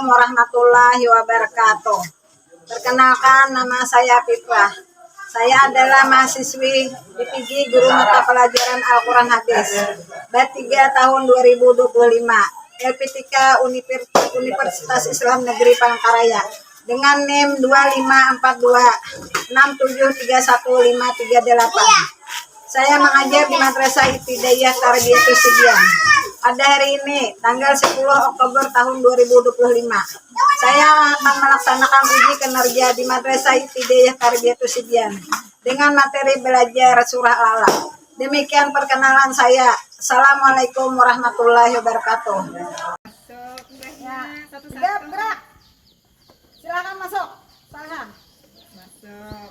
warahmatullahi wabarakatuh. Perkenalkan, nama saya Fitrah. Saya adalah mahasiswi DPG Guru Mata Pelajaran Al-Quran Hadis BAT 3 tahun 2025 LPTK Universitas Islam Negeri Palangkaraya dengan NIM 254267315338. Saya mengajar di Madrasah Ibtidaiyah Tarbiyatus Sibyan. Pada hari ini, tanggal 10 Oktober tahun 2025, saya akan melaksanakan uji kinerja di Madrasah Ibtidaiyah Tarbiyatus Sibyan dengan materi belajar surah Al-Alaq. Demikian perkenalan saya. Assalamualaikum warahmatullahi wabarakatuh. Gerak. Silakan masuk. Salam. Masuk.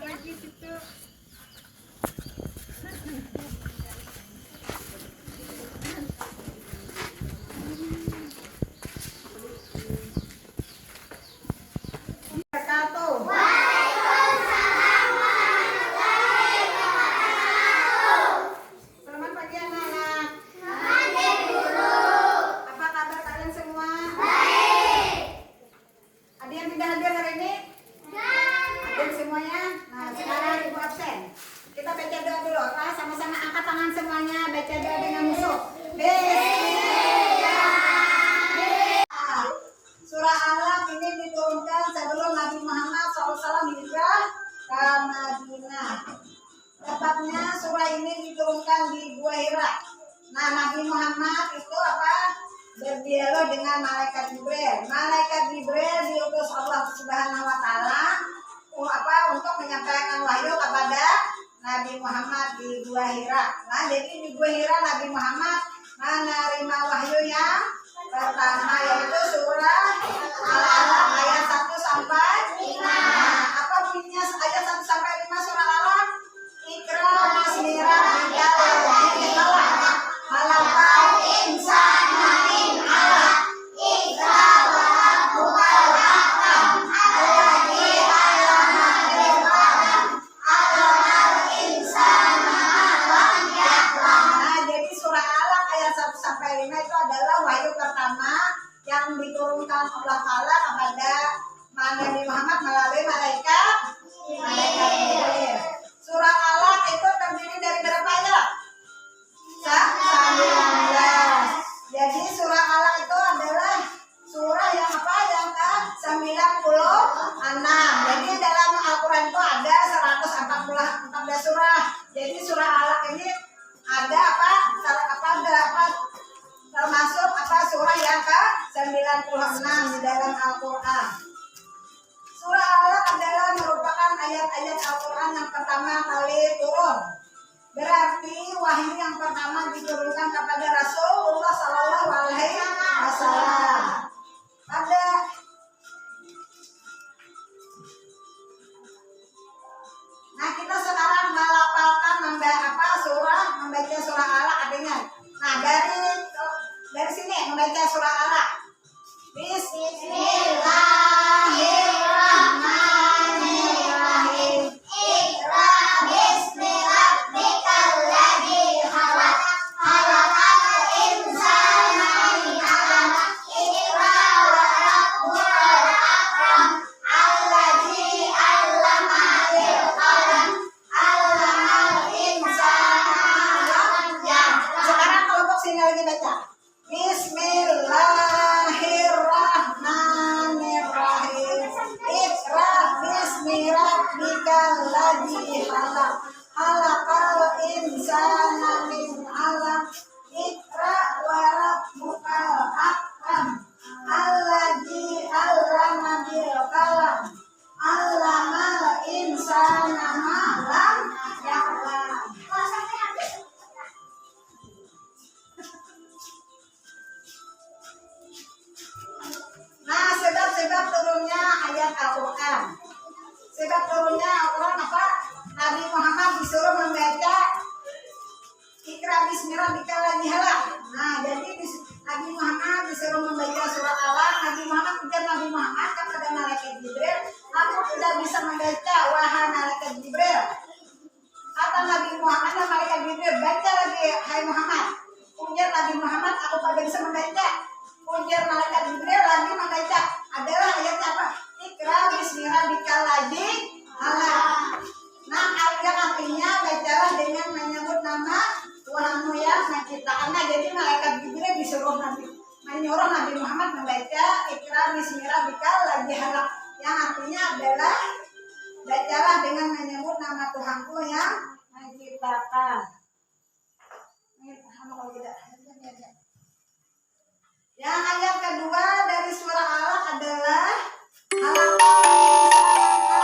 Lagi situ. Surah Al-Alaq ini diturunkan sebelum Nabi Muhammad SAW hijrah ke Madinah. Tepatnya surah ini diturunkan di Gua Hira. Nah, Nabi Muhammad itu berdialog dengan malaikat Jibril. Malaikat Jibril diutus Allah Subhanahu wa taala untuk menyampaikan wahyu kepada Nabi Muhammad di Gua Hira. Nah, jadi di Gua Hira Nabi Muhammad menerima wahyu yang pertama, yaitu surah Al-Alaq ayat 1 sampai 5. Apa bunyinya ayat 1 sampai 5 surah Al-Alaq? Iqra bismi rabbikal ladzi khalaq, khalaqal insana min 'alaq, iqra wa rabbukal akram, alladzi 'allama bil qalam, 'allamal insana ma lam ya'lam. Nah, jadi surah Al-Alaq ayat 1 sampai 5 itu adalah wahyu pertama yang diturunkan Allah Ta'ala kepada Nabi Muhammad melalui malaikat Jibril. Surah Al-Alaq itu terdiri dari berapa ayat? 19. Jadi surah Al-Alaq itu adalah surah yang yang ke-96. Jadi dalam Al-Quran itu ada 114 surah. Jadi surah Al-Alaq ini ada termasuk surah yang ke-96 di dalam Al-Quran. Surah Al-Alaq adalah merupakan ayat-ayat Al-Quran yang pertama kali turun. Berarti wahyu yang pertama diturunkan kepada Rasulullah Sallallahu Alaihi Wasallam. Nah, kita sekarang melafalkan membaca surah Al-Alaq artinya. Nah, dari sini membaca surah Al-Alaq. Bismillahirrahmanirrahim. Iqra bismi rabbikal ladzi khalaq, khalaqal insana min 'alaq, iqra wa rabbukal akram, alladzi 'allama bil qalam, 'allamal insana ma lam ya'lam. Sekarang kelompok sini lagi baca. Bismillahirrahmanirrahim. Iqra bismi rabbikal ladzi khalaq, khalaqal insana min 'alaq, iqra wa rabbukal akram, alladzi 'allama bil qalam, 'allamal insana ma lam ya'lam. Nah, sebab turunnya ayat Al-Quran. Sebab turunnya Al-Quran Nabi Muhammad disuruh membaca Iqra bismi rabbikal ladzi khalaq. Nah, jadi Nabi Muhammad disuruh membaca surah Al-Alaq. Nabi Muhammad kepada malaikat Jibril, aku tidak bisa membaca, wahai malaikat Jibril. membaca. Ujar malaikat Jibril lagi membaca adalah ayat apa? Ikra bismi rabbikal ladzi khalaq. Nah, yang artinya bacalah dengan menyebut nama Tuhanmu yang menciptakan. Nah, jadi malaikat Jibril disuruh menyuruh Nabi Muhammad membaca Ikra bismi rabbikal ladzi khalaq, yang artinya adalah bacalah dengan menyebut nama Tuhanku yang menciptakan. Yang ayat kedua dari surah Alaq adalah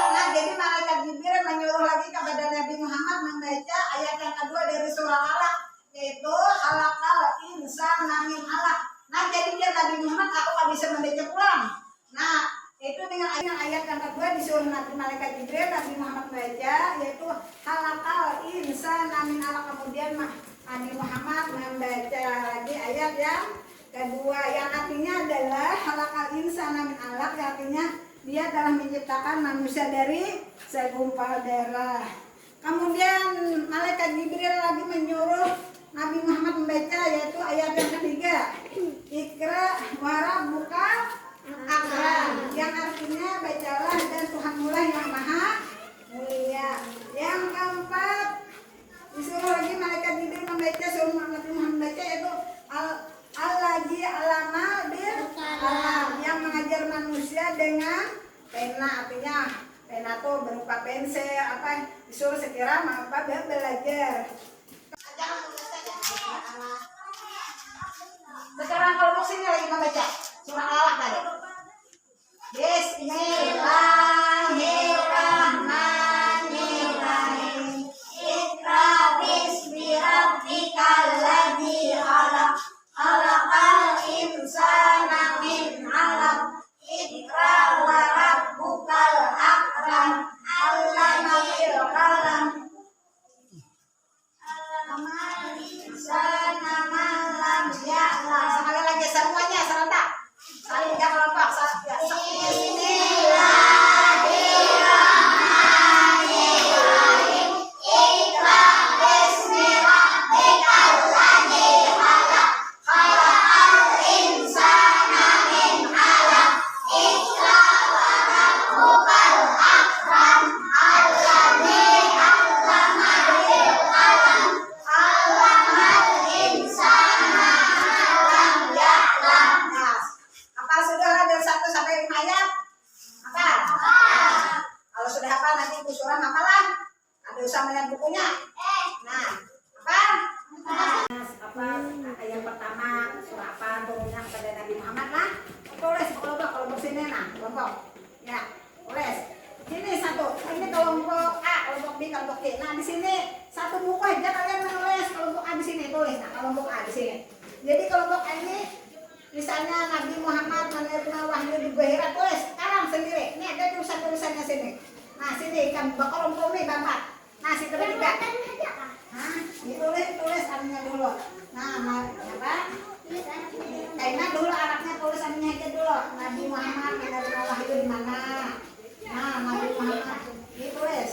nah, jadi malaikat Jibril menyuruh lagi kepada Nabi Muhammad membaca ayat yang kedua dari surah Alaq, yaitu halaqal insana min alaq. Nah, jadi dia Nabi Muhammad aku nggak bisa membaca pulang. Nah, itu dengan ayat yang kedua disuruh Nabi malaikat Jibril Nabi Muhammad membaca, yaitu halaqal insana min alaq. Kemudian Nabi Muhammad membaca lagi ayat yang kedua yang artinya adalah halaqal insana min alaq, yang artinya dia telah menciptakan manusia dari segumpal darah. Kemudian malaikat Jibril lagi menyuruh Nabi Muhammad membaca, yaitu ayat yang ketiga, Ikra wa rabbukal akram, yang artinya bacalah dan Tuhanmu lah yang maha mulia. Yang keempat disuruh lagi malaikat Jibril membaca, suruh Nabi Muhammad membaca, yaitu Al-Ladzi alama bil qalam, yang mengajar manusia dengan pena. Artinya pena itu berupa pensil, apa disuruh sekira apa belajar. Sekarang kelompok sini lagi membaca surah Alaq tadi. Bismillahirrahmanirrahim. Iqra bismi rabbikal ladzi khalaq. Khalaqal insana min 'alaq. Iqra wa rabbukal akram. Allama bil qalam. Allama insana ma lam ya'lam. Sekali lagi semuanya serentak. Saling enggak kelompok. Bismillahirrahmanirrahim. Iqra bismi rabbikal ladzi khalaq. Khalaqal insana min 'alaq. Iqra wa rabbukal akram. Alladzi 'allama bil qalam. 'allamal insana ma lam ya'lam. Apa sudah ada 1 sampai 5 ayat? Apa? Kalau sudah hafal nanti ibu surah hafalah. Ada usah melihat bukunya. Nah, apa? Yang pertama surah apa turunnya kepada Nabi Muhammad lah. Tulis kelompok sini nah, kelompok. Ya, tulis. Sini 1. Ini kelompok A, kelompok B, kelompok C. Nah, di sini 1 buku aja kalian menulis kelompok A di sini, tulis. Nah, kelompok A di sini. Jadi kelompok A ini misalnya Nabi Muhammad menerima wahyu di Gua Hira, tulis sekarang sendiri. Ini ada tulisannya sini. Nah, sini kan kelompok ini Bapak. Nah, situ juga. Hah? Ditulis anunya dulu. Nah, apa? Kayaknya dulu Arabnya tulis anunya aja dulu. Nabi Muhammad menerima wahyu di mana? Nah, Nabi Muhammad ditulis.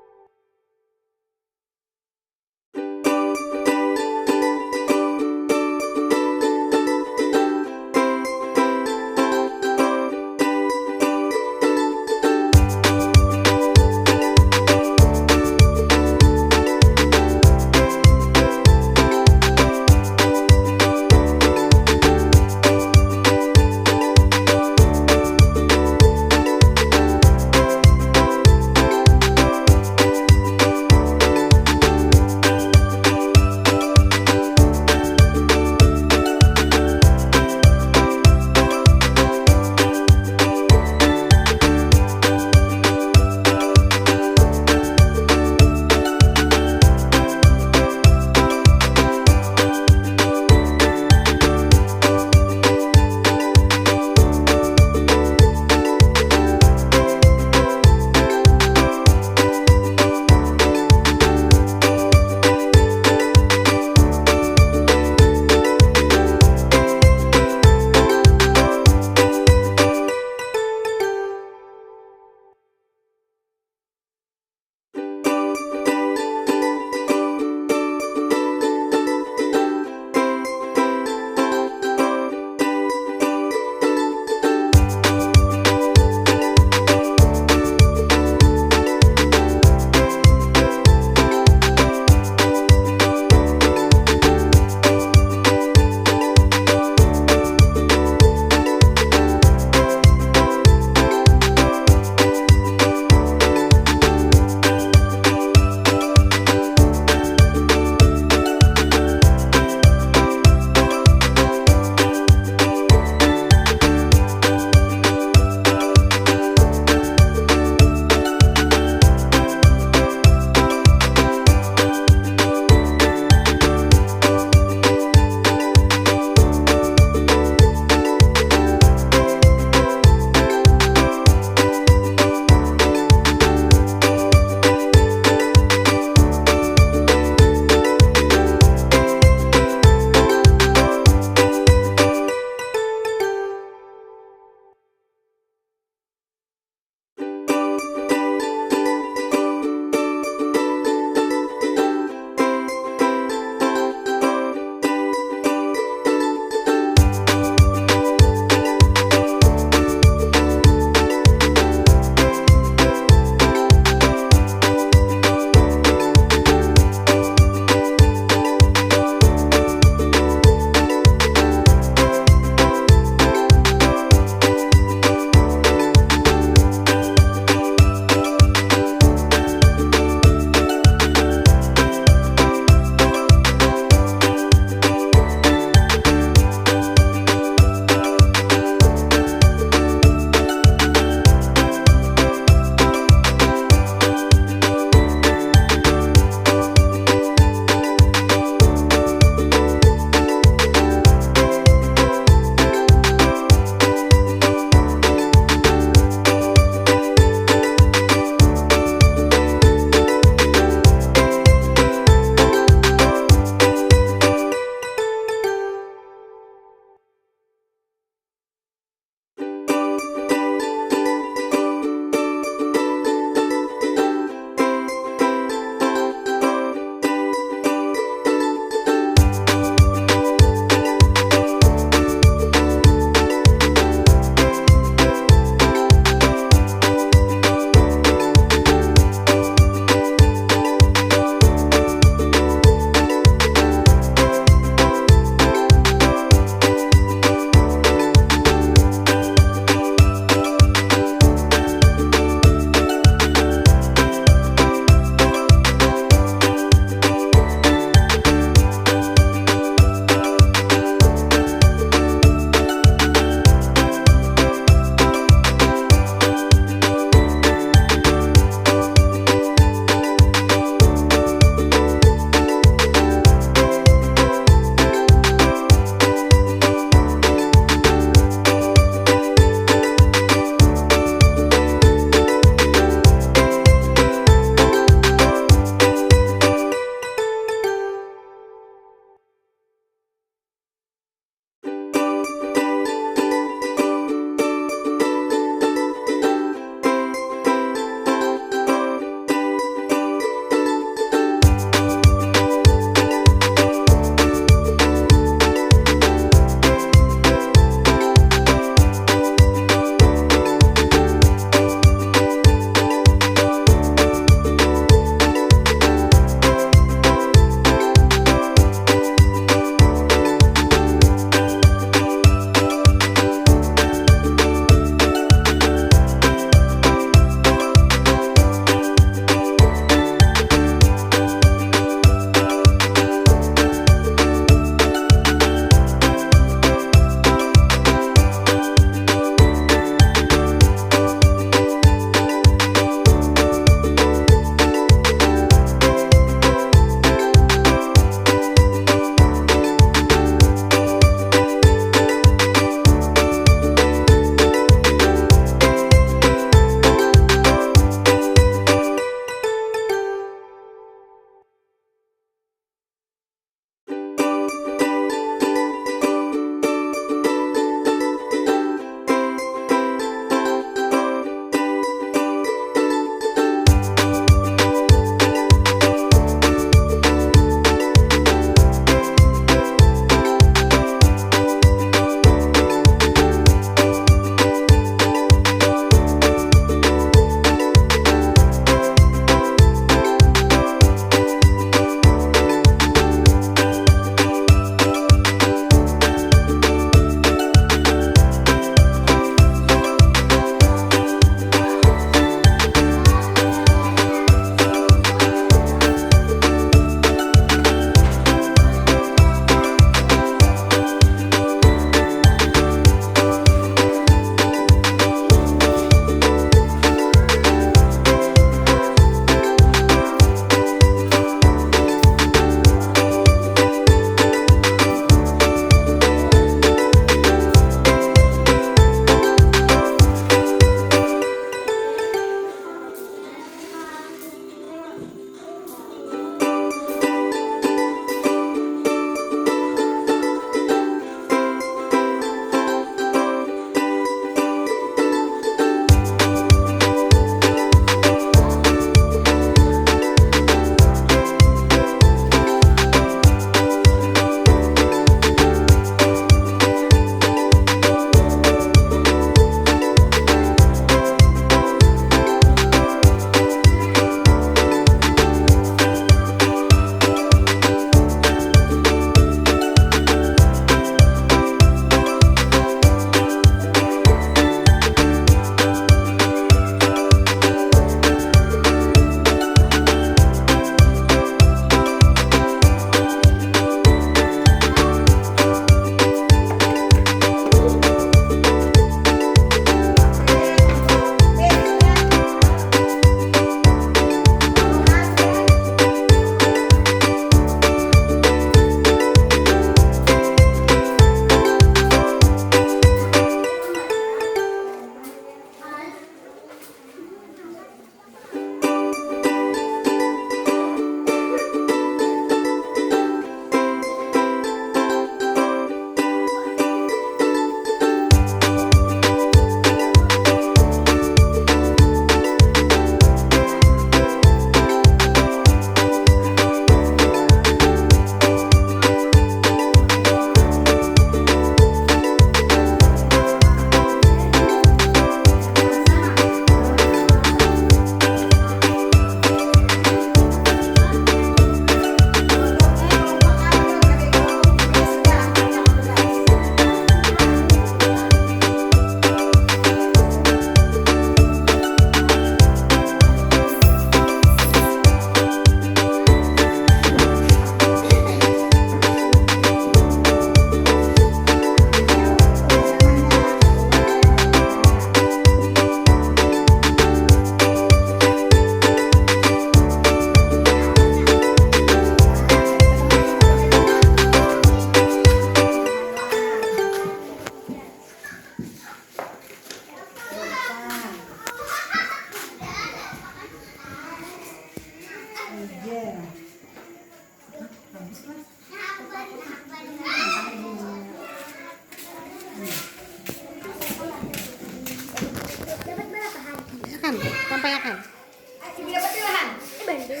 Ini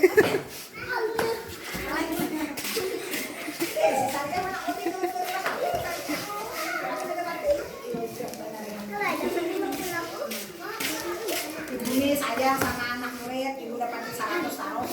saya sama anak murid, ibu dapat 100 tahun.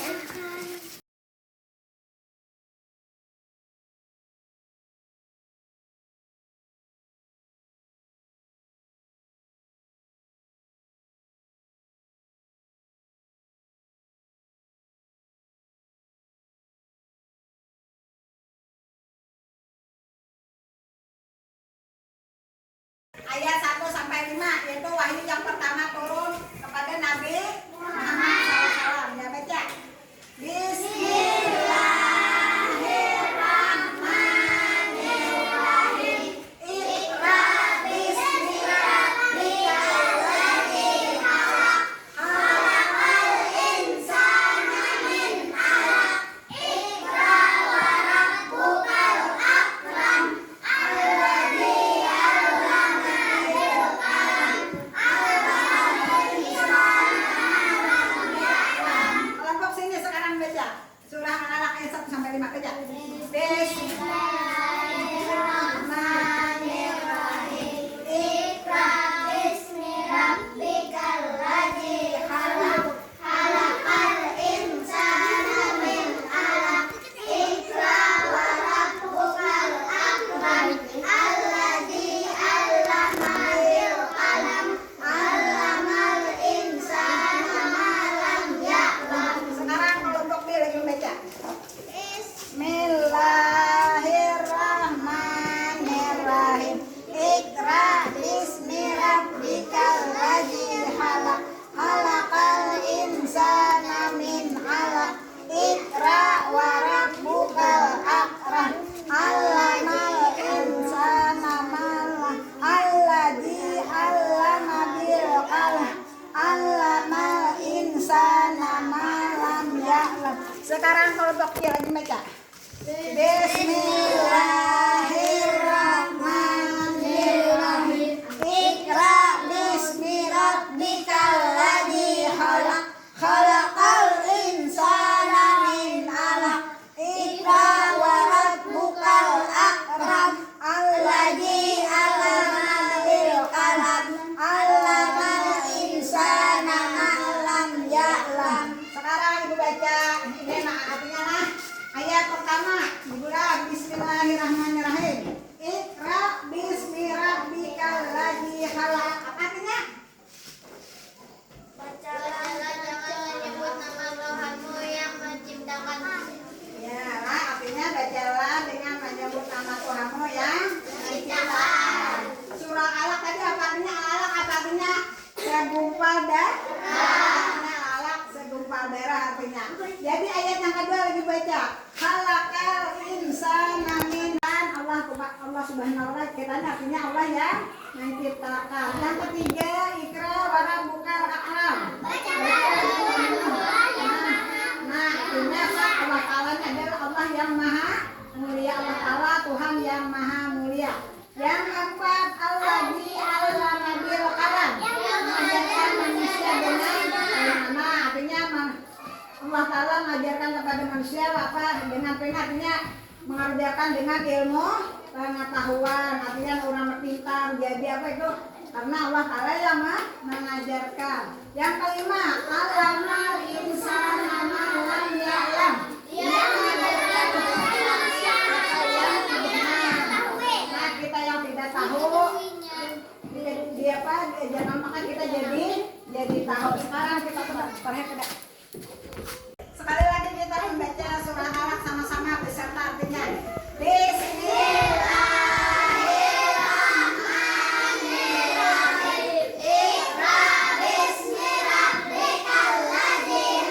Ayat 1 sampai 5 yaitu wahyu yang pertama turun kepada Nabi Muhammad SAW. Ya baca. Bismillahirrahmanirrahim. Iqra bismi rabbikal ladzi khalaq. Khalaqal insana min 'alaq. Iqra wa rabbukal akram. Alladzi kelompok sini sekarang baca surah Al-Alaq ayat 1 sampai 5 baca. Bismillahirrahmanirrahim. Iqra bismi rabbikal ladzi khalaq. Khalaqal insana min 'alaq. Iqra wa rabbukal akram. Alladzi 'allama bil qalam. 'Allamal insana ma lam ya'lam. Sekarang kelompok B lagi membaca. Bismillahirrahmanirrahim. Iqra bismi rabbikal ladzi khalaq. Khalaqal insana min 'alaq. Iqra wa rabbukal akram. 'Allamal insana ma lam. Alladzi 'allama bil qalam. 'Allamal insana ma lam ya'lam. Sekarang kelompok dia lagi baca. Bismillahirrahmanirrahim. Iqra bismi rabbikal ladzi khalaq. Khalaqal insana min 'alaq. Iqra wa rabbukal akram. Alladzi 'allama bil qalam. 'Allamal insana ma lam ya'lam. Sekarang ibu baca ini artinya lah. Ayat pertama, ibu Bismillahirrahmanirrahim. Iqra bismi rabbikal ladzi khalaq. Apa artinya? Bacalah, jangan menyebut nama Tuhanmu yang menciptakan. Ya, lah artinya bacalah dengan menyebut nama Tuhanmu yang menciptakan. Surah Alaq tadi apa artinya? Alaq apa artinya? Segumpal darah. Alaq segumpal darah artinya. Jadi ayat yang kedua lagi baca. Khalaqal insana min 'alaq. Allah Subhanahu wa taala kita artinya Allah yang menciptakan. Yang ketiga, Iqra wa rabbukal akram. Nah, artinya Allah Ta'ala adalah Allah yang maha mulia. Allah Ta'ala Tuhan yang maha mulia. Yang keempat, Alladzi 'allama bil qalam. Mengajarkan manusia dengan nah, artinya Allah Ta'ala mengajarkan kepada manusia apa dengan pena, artinya mengajarkan dengan ilmu pengetahuan, artinya orang pintar. Jadi apa itu? Karena Allah Ta'ala yang mengajarkan. Yang kelima, Allamal insana ma lam ya'lam. Dia mengajarkan kepada manusia apa yang tidak tahu. Nah, kita yang tidak tahu, dia apa? Jangan maka kita jadi tahu. Sekarang kita perhatikan. Sekali lagi kita membaca surah Alaq sama-sama beserta artinya. Bismillahirrahmanirrahim. Iqra bismi rabbikal ladzi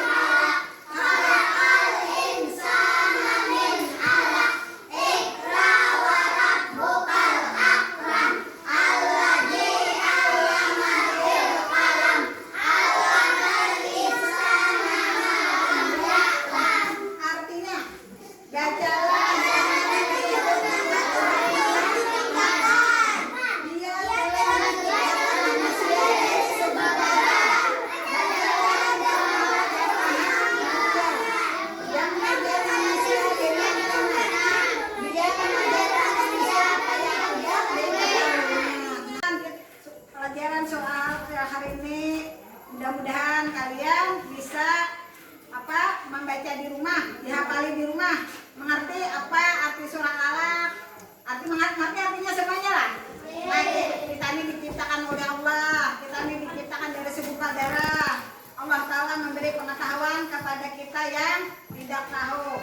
dibaca di rumah, dihafali di rumah. Mengerti apa arti surah Alaq? Mengerti artinya semuanya lah. Nanti kita ini diciptakan oleh Allah, kita ini diciptakan dari segumpal darah. Allah Ta'ala memberi pengetahuan kepada kita yang tidak tahu.